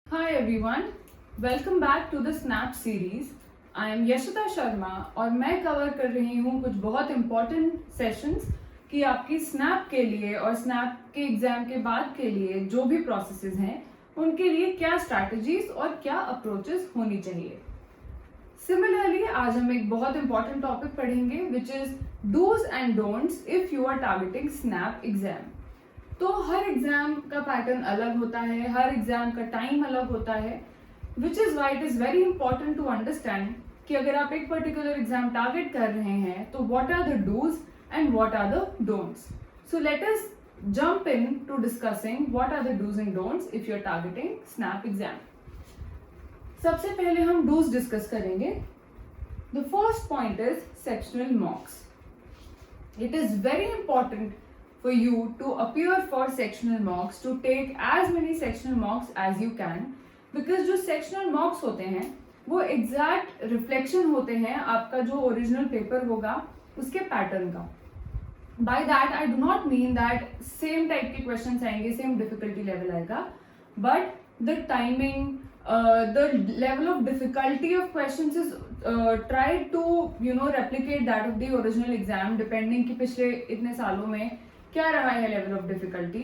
Hi everyone, welcome back to the Snap series. I am Yashita Sharma और मैं cover कर रही हूँ कुछ बहुत इम्पोर्टेंट सेशंस कि आपकी स्नैप के लिए और स्नैप के एग्जाम के बाद के लिए जो भी प्रोसेसेस हैं उनके लिए क्या स्ट्रैटेजीज और क्या अप्रोचेस होनी चाहिए. सिमिलरली आज हम एक बहुत इंपॉर्टेंट टॉपिक पढ़ेंगे which is dos and don'ts if you are targeting SNAP exam. तो हर एग्जाम का पैटर्न अलग होता है, हर एग्जाम का टाइम अलग होता है, which is why it is very important to understand कि अगर आप एक पर्टिकुलर एग्जाम टारगेट कर रहे हैं तो what are the dos and what are the don'ts. So let us jump into discussing what are the dos and don'ts if you are targeting SNAP exam. सबसे पहले हम dos discuss करेंगे. The first point is sectional mocks. It is very important for you to appear for sectional mocks, to take as many sectional mocks as you can, because जो sectional mocks होते हैं वो exact reflection होते हैं आपका जो original paper होगा उसके pattern का. By that I do not mean that same type के questions आएंगे, same difficulty level आएगा, but the timing, the level of difficulty of questions is try to replicate that of the original exam depending कि पिछले इतने सालों में क्या रहा है लेवल ऑफ डिफिकल्टी.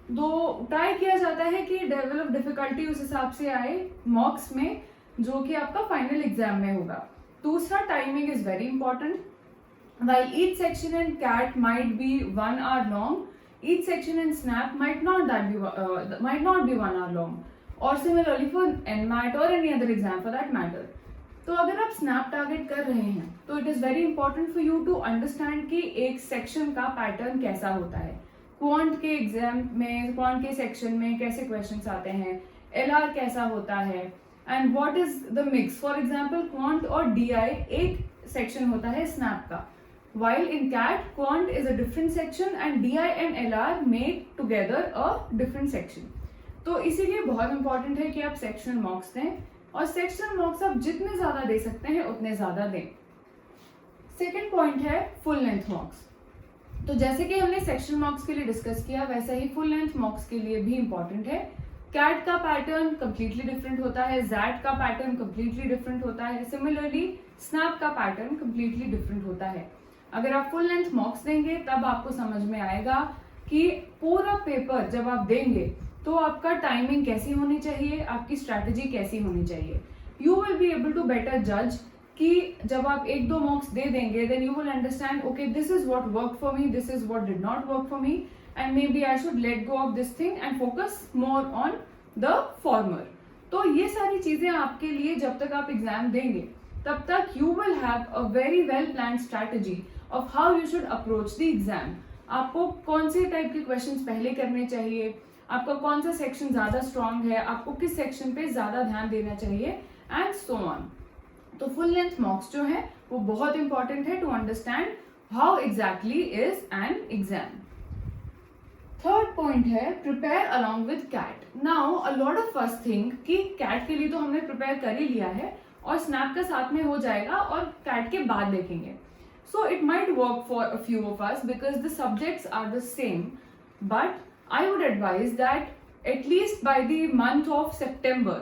तो ट्राई किया जाता है कि लेवल ऑफ डिफिकल्टी उस हिसाब से आए मॉक्स में जो कि आपका फाइनल एग्जाम में होगा. दूसरा, timing is very important. while each section in CAT might be 1 hour long, each section in SNAP might not be 1 hour long, or similarly for NMAT or any other exam for that matter. तो अगर आप snap target कर रहे हैं तो it is very important for you to understand कि एक section का पैटर्न कैसा होता है. क्वांट के एग्जाम में, क्वांट के सेक्शन में कैसे क्वेश्चंस आते हैं, एलआर कैसा होता है, and what is the mix. For example quant और डीआई एक सेक्शन होता है स्नैप का, while in CAT quant is a different section and DI and LR make together a different section. तो इसीलिए बहुत इंपॉर्टेंट है कि आप सेक्शनल मॉक्स दें और सेक्शनल मॉक्स आप जितने ज्यादा दे सकते हैं उतने ज्यादा दें. सेकेंड पॉइंट है फुल लेंथ मॉक्स. तो जैसे कि हमने सेक्शनल मॉक्स के लिए डिस्कस किया वैसे ही फुल लेंथ मॉक्स के लिए भी इंपॉर्टेंट है. कैट का पैटर्न कंप्लीटली डिफरेंट होता है, जैट का पैटर्न कंप्लीटली डिफरेंट होता है, सिमिलरली स्नैप का पैटर्न कंप्लीटली डिफरेंट होता है. अगर आप फुल लेंथ मॉक्स देंगे तब आपको समझ में आएगा कि पूरा पेपर जब आप देंगे तो आपका टाइमिंग कैसी होनी चाहिए, आपकी स्ट्रैटेजी कैसी होनी चाहिए. You will be able to better जज कि जब आप एक दो मॉक्स दे देंगे then you will understand okay this is what work for me, this is what did not work for me, and maybe I should let go of this thing and focus more on the former. तो ये सारी चीजें आपके लिए जब तक आप exam देंगे तब तक you will have a very well plan strategy of how you should approach the exam. आपको कौन से टाइप के क्वेश्चंस पहले करने चाहिए, आपका कौन सा सेक्शन ज्यादा स्ट्रांग है, आपको किस सेक्शन पे ज्यादा ध्यान देना चाहिए, एंड सो ऑन. तो फुल लेंथ मॉक्स जो है वो बहुत इंपॉर्टेंट है to understand how exactly is an exam. Third point है prepare along with CAT. Now a lot of us think कि कैट के लिए तो हमने प्रिपेयर कर ही लिया है और स्नैप का साथ में हो जाएगा और कैट के बाद देखेंगे. So it might work for a few of us because the subjects are the same, but I would advise that at least by the month of September,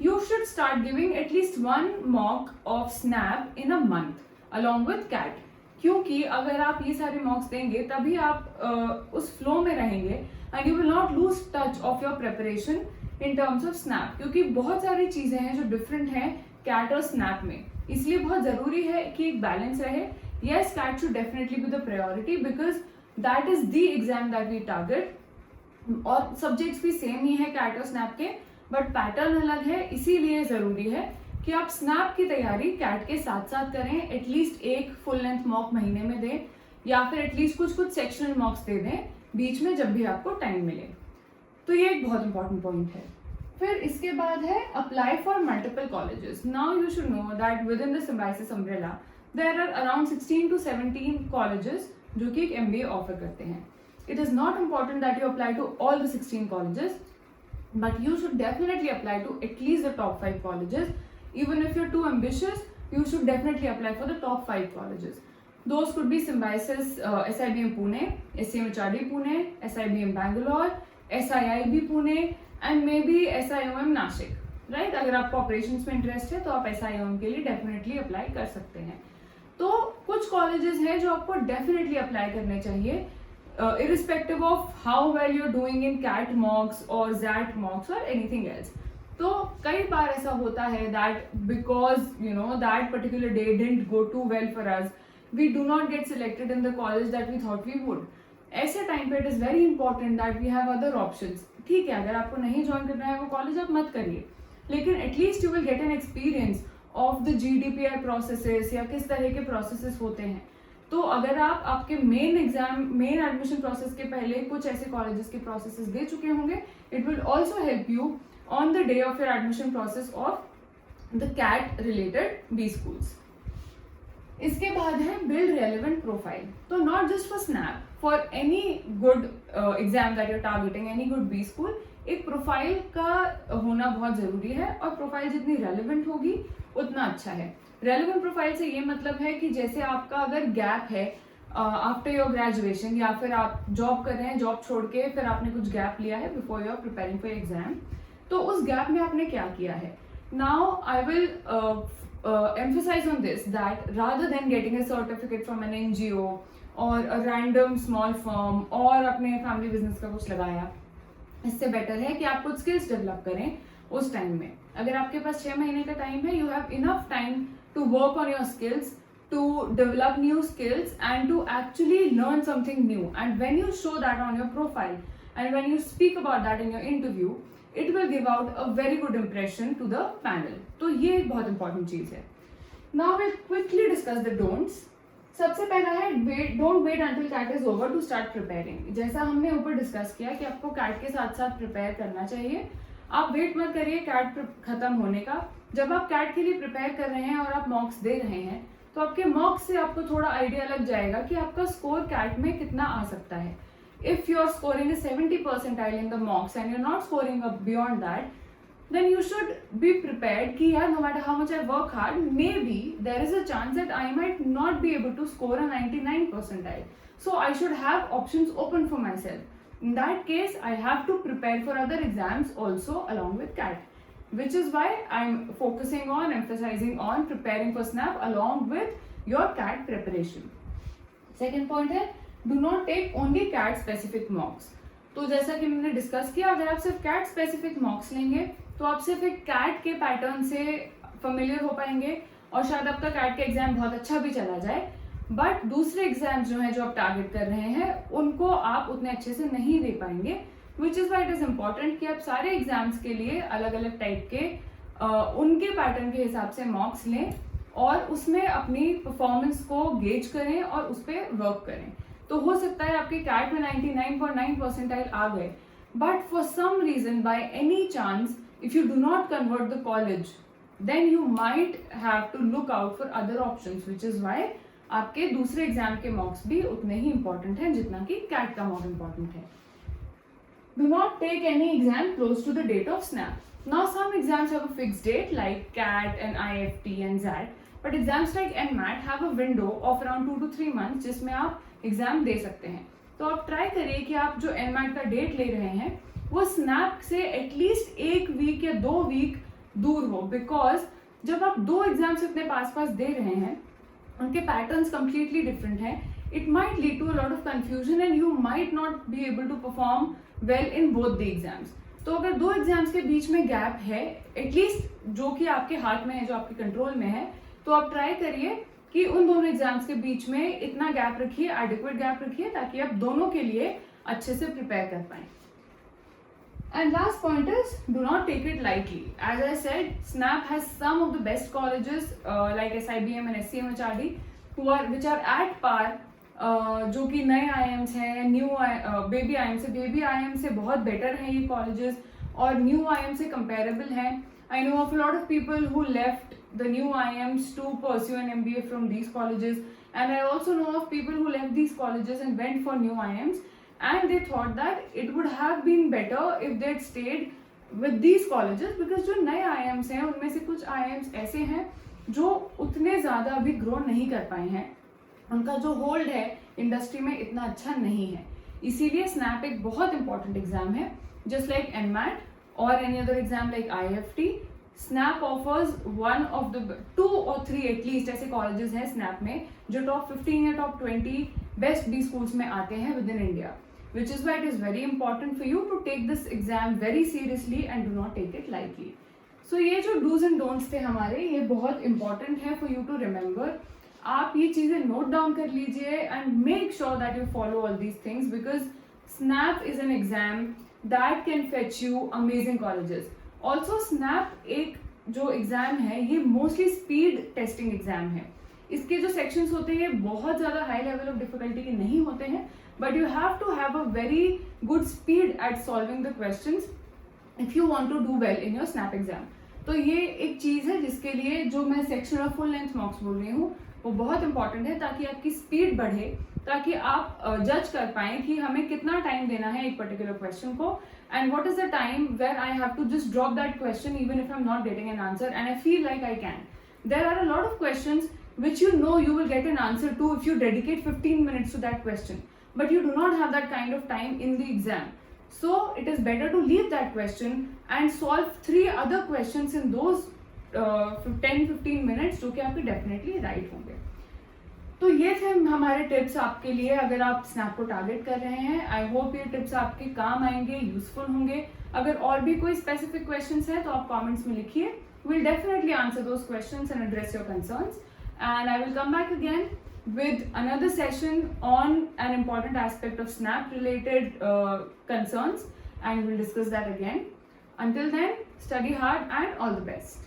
you should start giving at least one mock of SNAP in a month along with CAT. क्योंकि अगर आप ये सारे मॉक्स देंगे तभी आप उस flow में रहेंगे and you will not lose touch of your preparation in terms of SNAP. क्योंकि बहुत सारी चीजें हैं जो डिफरेंट हैं CAT और SNAP में, इसलिए बहुत जरूरी है कि एक बैलेंस रहे. Yes, CAT should definitely be the priority because that is the exam that we target. और सब्जेक्ट्स भी सेम ही है कैट और स्नैप के, बट पैटर्न अलग है. इसीलिए जरूरी है कि आप स्नैप की तैयारी कैट के साथ साथ करें. एटलीस्ट एक फुल लेंथ मॉक महीने में दें या फिर एटलीस्ट कुछ सेक्शनल मॉक्स दे दें बीच में जब भी आपको टाइम मिले. तो ये एक बहुत इंपॉर्टेंट पॉइंट है. फिर इसके बाद है apply for multiple colleges. Now you should know that with in the symbiosis umbrella there are around 16 to 17 colleges जो कि एक MBA ऑफर करते हैं. It is not important that you apply to all the 16 colleges, but you should definitely apply to at least the top 5 colleges. Even if you're too ambitious, you should definitely apply for the top 5 colleges. Those could be Symbiosis, SIBM Pune, SCM HRD Pune, SIBM Bangalore, SIIB Pune, and may be SIOM Nashik, right. अगर आपको operations में interest है तो आप SIOM के लिए definitely apply कर सकते हैं। तो कुछ कॉलेजेस हैं जो आपको डेफिनेटली अप्लाई करने चाहिए, irrespective of how well you're doing in CAT mocks or ZAT mocks or anything else. तो कई बार ऐसा होता है that because that particular day didn't go too well for us, we do not get selected in the college that we thought we would. ऐसे time पे it is very important that we have other options. ठीक है, अगर आपको नहीं join करना है वो कॉलेज, आप मत करिए, लेकिन at least you will get an experience of the GDPR processes या किस तरह के प्रोसेसेस होते हैं। तो अगर आप आपके मेन एडमिशन प्रोसेस के पहले कुछ ऐसे कॉलेजेस के प्रोसेसेस दे चुके होंगे, it will also help you on the day of your admission process of the CAT related B schools. इसके बाद है बिल्ड रेलेवेंट प्रोफाइल। तो not just for SNAP, for any good exam that you're targeting, any good B school, एक profile का होना बहुत जरूरी है, और प्रोफाइल जितनी रेलेवेंट होगी उतना अच्छा है। रेलेवेंट प्रोफाइल से ये मतलब है कि जैसे आपका अगर गैप है आफ्टर योर ग्रेजुएशन, या फिर आप जॉब कर रहे हैं, जॉब छोड़ के फिर आपने कुछ गैप लिया है before you are preparing for exam, तो उस गैप में आपने क्या किया है। Now I will emphasize on this that rather than getting a certificate from an NGO or a random small firm और अपने फैमिली बिजनेस का कुछ लगाया, इससे बेटर है कि आप कुछ स्किल्स डेवलप करें उस टाइम में। अगर आपके पास 6 महीने का टाइम है, you have enough time to work on your skills, to develop new skills and to actually learn something new. And when you show that on your profile and when you speak about that in your interview, it will give out a very good impression to the panel. तो ये एक बहुत important चीज है। Now we'll quickly discuss the don'ts. सबसे पहला है don't wait until CAT is over to start preparing. जैसा हमने ऊपर डिस्कस किया कि आपको CAT के साथ साथ प्रिपेयर करना चाहिए। आप वेट मत करिए CAT खत्म होने का। जब आप CAT के लिए प्रिपेयर कर रहे हैं और आप मॉक्स दे रहे हैं, तो आपके मॉक्स से आपको थोड़ा आइडिया लग जाएगा कि आपका स्कोर CAT में कितना आ सकता है। If you are scoring 70 percentile in the mocks and you are not scoring up beyond that, then you should be prepared कि यार no matter how much I work hard, maybe there is a chance that I might not be able to score a 99 percentile. So I should have options open for myself. In that case, I have to prepare for other exams also along with CAT, which is why I'm focusing on, emphasizing on preparing for SNAP along with your CAT preparation. Second point है, do not take only CAT specific mocks. तो जैसा कि मैंने discuss किया, अगर आप सिर्फ CAT specific मॉक्स लेंगे तो आप सिर्फ एक CAT के पैटर्न से फेमिलियर हो पाएंगे, और शायद आपका CAT का एग्जाम बहुत अच्छा भी चला जाए, बट दूसरे एग्जाम जो है जो आप टारगेट कर रहे हैं उनको आप उतने अच्छे से नहीं दे पाएंगे। Which is why it is important कि आप सारे एग्जाम्स के लिए अलग अलग टाइप के उनके पैटर्न के हिसाब से मॉक्स लें और उसमें अपनी परफॉर्मेंस को गेज करें और उस पर वर्क करें। तो हो सकता है आपके CAT में 99.9 परसेंटाइल आ गए, but for some reason by any chance if you do not convert the college, then you might have to look out for other options, which is why आपके दूसरे एग्जाम के मॉक्स भी उतने ही इंपॉर्टेंट हैं जितना कि CAT का मॉक इंपॉर्टेंट है। Do not take any exam close to the date of SNAP. Now some exams have a fixed date like CAT and IFT and ZAT, but exams like NMAT have a window of around 2 to 3 months जिसमें आप exam दे सकते हैं। तो आप try करिए कि आप जो NMAT का डेट ले रहे हैं वो स्नैप से एटलीस्ट 1 वीक या 2 वीक दूर हो, बिकॉज जब आप 2 एग्जाम्स इतने पास पास दे रहे हैं, उनके पैटर्न्स कंप्लीटली डिफरेंट हैं, it might lead to a lot of confusion and you might not be able to perform well in both the exams. तो अगर 2 एग्जाम्स के बीच में गैप है, एटलीस्ट जो कि आपके हाथ में है, जो आपके कंट्रोल में है, तो आप ट्राई करिए कि उन दोनों एग्जाम्स के बीच में इतना गैप रखिए, एडिक्वेट गैप रखिए, ताकि आप दोनों के लिए अच्छे से प्रिपेयर कर पाएं। And last point is, do not take it lightly. As I said, SNAP has some of the best colleges like SIBM and SCMHRD which are at par, जो कि नए IIMs हैं, न्यू बेबी IIM से, baby IIM से बहुत better हैं ये colleges और न्यू IIM से comparable हैं। I know of a lot of people who left the new IIMs to pursue an MBA from these colleges, and I also know of people who left these colleges and went for new IIMs. And they thought that it would have been better if they had stayed with these colleges, because जो नए IIMs हैं उनमें से कुछ IIMs ऐसे हैं जो उतने ज़्यादा अभी ग्रो नहीं कर पाए हैं, उनका जो होल्ड है इंडस्ट्री में इतना अच्छा नहीं है। इसीलिए स्नैप एक बहुत इंपॉर्टेंट एग्जाम है, just like NMAT or any other exam like IFT, Snap offers one of the 2 or 3 at least ऐसे colleges हैं Snap में जो top 15 या top 20 best B schools में आते हैं within India, which is why it is very important for you to take this exam very seriously and do not take it lightly. So ये जो do's and don'ts थे हमारे, ये बहुत important है for you to remember. आप ये चीज़ें note down कर लीजिए and make sure that you follow all these things because Snap is an exam that can fetch you amazing colleges. Also snap एक जो एग्जाम है ये मोस्टली स्पीड टेस्टिंग एग्जाम है. इसके जो सेक्शंस होते हैं बहुत ज़्यादा हाई लेवल ऑफ डिफिकल्टी के नहीं होते हैं, but you have to have a very good speed at solving the questions if you want to do well in your SNAP exam. तो ये एक चीज़ है जिसके लिए जो मैं section of full length mocks बोल रही हूँ वो बहुत इंपॉर्टेंट है ताकि आपकी स्पीड बढ़े, ताकि आप जज कर पाएं कि हमें कितना टाइम देना है एक पर्टिकुलर क्वेश्चन को, and what is the time where I have to just drop that question even if I'm not getting an answer and I feel like I can. There are a lot of questions which you know you will get an answer to if you dedicate 15 minutes to that question, but you do not have that kind of time in the exam. So it is better to leave that question and solve 3 other questions in those 10-15 minutes जो कि आपके definitely right होंगे. तो ये थे हमारे tips आपके लिए अगर आप स्नैप को टारगेट कर रहे हैं. आई होप ये टिप्स आपके काम आएंगे, यूजफुल होंगे. अगर और भी कोई स्पेसिफिक क्वेश्चंस हैं तो आप कमेंट्स में लिखिए. we'll definitely answer those questions and address your concerns, and I will come back again with another session on an important aspect of Snap related concerns, and we'll discuss that again. Until then, study hard and all the best.